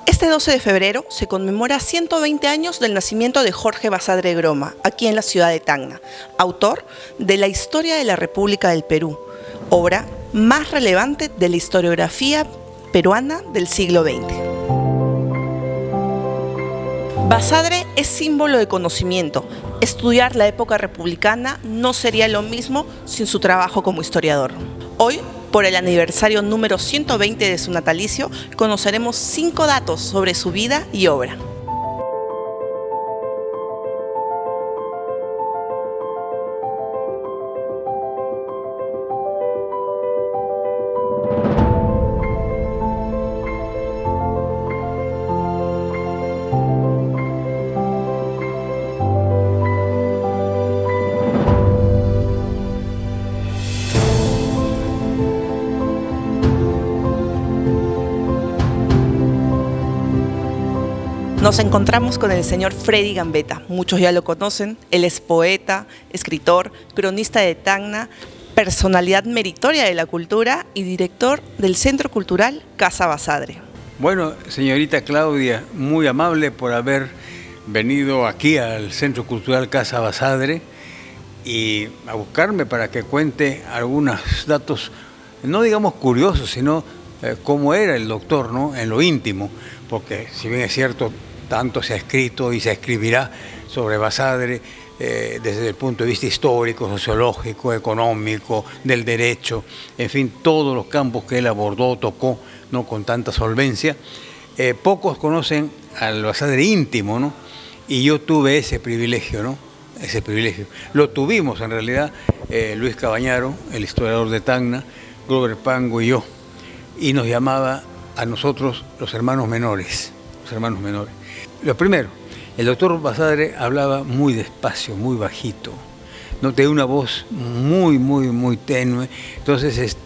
Este 12 de febrero se conmemora 120 años del nacimiento de Jorge Basadre Groma, aquí en la ciudad de Tacna, autor de La Historia de la República del Perú, obra más relevante de la historiografía peruana del siglo XX. Basadre es símbolo de conocimiento. Estudiar la época republicana no sería lo mismo sin su trabajo como historiador. Hoy, por el aniversario número 120 de su natalicio, conoceremos 5 datos sobre su vida y obra. Nos encontramos con el señor Freddy Gambetta. Muchos ya lo conocen. Él es poeta, escritor, cronista de Tacna, personalidad meritoria de la cultura y director del Centro Cultural Casa Basadre. Bueno, señorita Claudia, muy amable por haber venido aquí al Centro Cultural Casa Basadre y a buscarme para que cuente algunos datos, no digamos curiosos, sino cómo era el doctor, ¿no? En lo íntimo, porque si bien es cierto, tanto se ha escrito y se escribirá sobre Basadre desde el punto de vista histórico, sociológico, económico, del derecho, en fin, todos los campos que él abordó, tocó, ¿no? Con tanta solvencia. Pocos conocen al Basadre íntimo, ¿no? Y yo tuve ese privilegio, ¿no? Ese privilegio. Lo tuvimos en realidad Luis Cabañaro, el historiador de Tacna, Glover Pango y yo. Y nos llamaba a nosotros los hermanos menores. Lo primero, el doctor Basadre hablaba muy despacio, muy bajito, no tenía una voz muy tenue. Entonces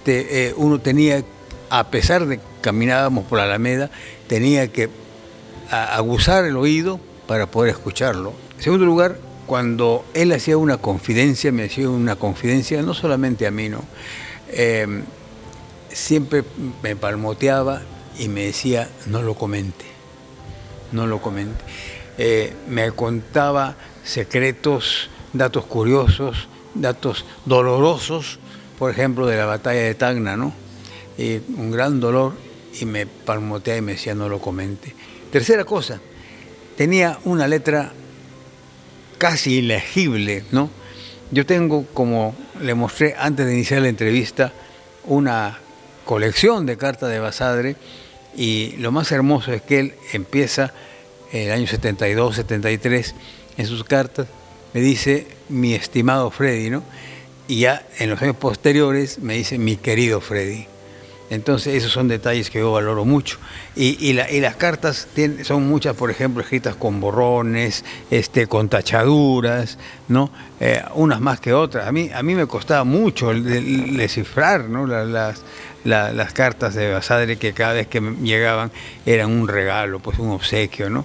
uno tenía, a pesar de que caminábamos por la Alameda, tenía que aguzar el oído para poder escucharlo. En segundo lugar, cuando él hacía una confidencia, me hacía una confidencia no solamente a mí, ¿no? Siempre me palmoteaba y me decía, no lo comente. Me contaba secretos, datos curiosos, datos dolorosos, por ejemplo, de la batalla de Tacna, ¿no? Un gran dolor, y me palmoteaba y me decía, no lo comente. Tercera cosa, tenía una letra casi ilegible, ¿no? Yo tengo, como le mostré antes de iniciar la entrevista, una colección de cartas de Basadre, y lo más hermoso es que él empieza en el año 72, 73, en sus cartas, me dice mi estimado Freddy, ¿no? Y ya en los años posteriores me dice mi querido Freddy. Entonces esos son detalles que yo valoro mucho. Y las cartas son muchas, por ejemplo, escritas con borrones, con tachaduras, ¿no? Unas más que otras. A mí me costaba mucho descifrar, ¿no? Las cartas de Basadre, que cada vez que llegaban eran un regalo, pues un obsequio, ¿no?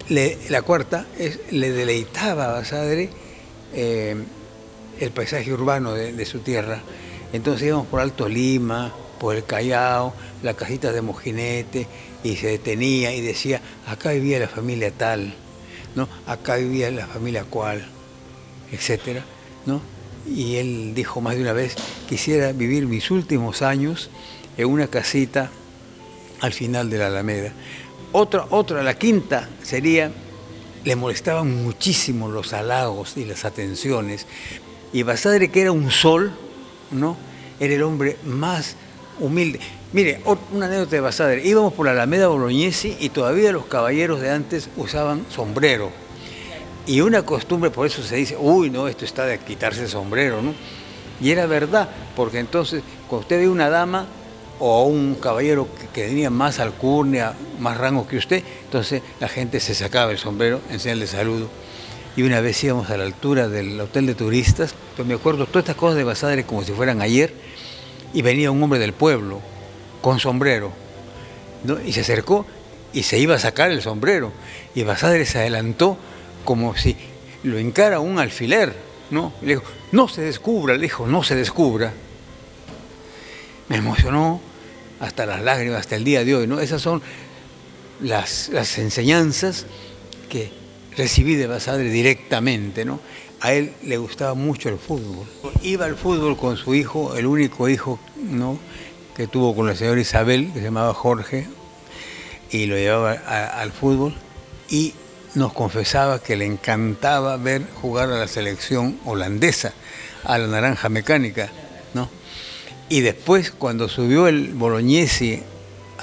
La cuarta le deleitaba a Basadre el paisaje urbano de su tierra. Entonces íbamos por Alto Lima, por el Callao, las casitas de Mojinete, y se detenía y decía, acá vivía la familia tal, ¿no? Acá vivía la familia cual, etcétera, ¿no? Y él dijo más de una vez, quisiera vivir mis últimos años en una casita al final de la Alameda. La quinta sería, le molestaban muchísimo los halagos y las atenciones. Y Basadre, que era un sol, ¿no? Era el hombre más humilde. Mire, una anécdota de Basadre, íbamos por la Alameda Bolognesi y todavía los caballeros de antes usaban sombrero. Y una costumbre, por eso se dice, uy, no, esto está de quitarse el sombrero, ¿no? Y era verdad, porque entonces, cuando usted ve una dama o un caballero que tenía más alcurnia, más rango que usted, entonces la gente se sacaba el sombrero en señal de saludo. Y una vez íbamos a la altura del hotel de turistas, pues me acuerdo todas estas cosas de Basadre como si fueran ayer, y venía un hombre del pueblo con sombrero, ¿no? Y se acercó y se iba a sacar el sombrero, y Basadre se adelantó como si lo encara un alfiler, ¿no? Y le dijo, no se descubra, le dijo, no se descubra. Me emocionó hasta las lágrimas, hasta el día de hoy, ¿no? Esas son las enseñanzas que recibí de Basadre directamente, ¿no? A él le gustaba mucho el fútbol. Iba al fútbol con su hijo, el único hijo, ¿no?, que tuvo con la señora Isabel, que se llamaba Jorge, y lo llevaba al fútbol, y nos confesaba que le encantaba ver jugar a la selección holandesa, a la Naranja Mecánica, ¿no? Y después, cuando subió el Bolognesi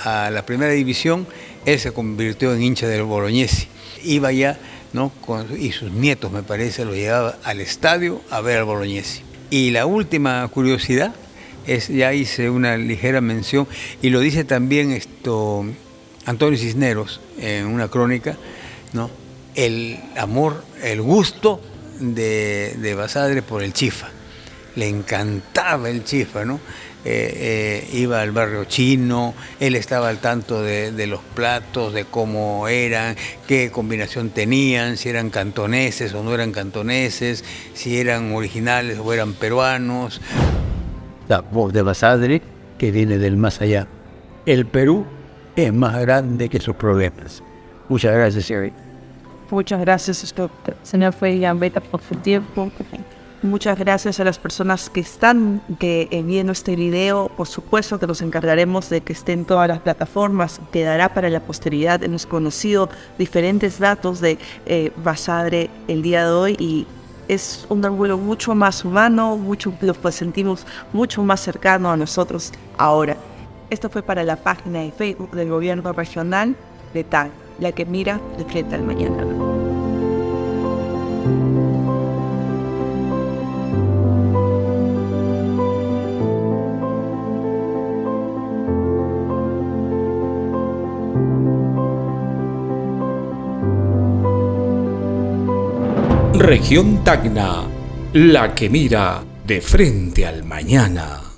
a la primera división, él se convirtió en hincha del Bolognesi. Iba ya, ¿no?, y sus nietos, me parece, lo llevaba al estadio a ver al Bolognesi. Y la última curiosidad ya hice una ligera mención, y lo dice también Antonio Cisneros en una crónica, ¿no?, el amor, el gusto de Basadre por el chifa. Le encantaba el chifa, ¿no? Iba al barrio chino, él estaba al tanto de los platos, de cómo eran, qué combinación tenían, si eran cantoneses o no eran cantoneses, si eran originales o eran peruanos. La voz de Basadre que viene del más allá. El Perú es más grande que sus problemas. Muchas gracias, Siri. Muchas gracias, señor Feijambeta, por su tiempo. Muchas gracias a las personas que están viendo este video. Por supuesto que nos encargaremos de que esté en todas las plataformas. Quedará para la posteridad. Hemos conocido diferentes datos de Basadre el día de hoy y es un ángulo mucho más humano, lo sentimos mucho más cercano a nosotros ahora. Esto fue para la página de Facebook del Gobierno Regional de Tacna, la que mira de frente al mañana. Región Tacna, la que mira de frente al mañana.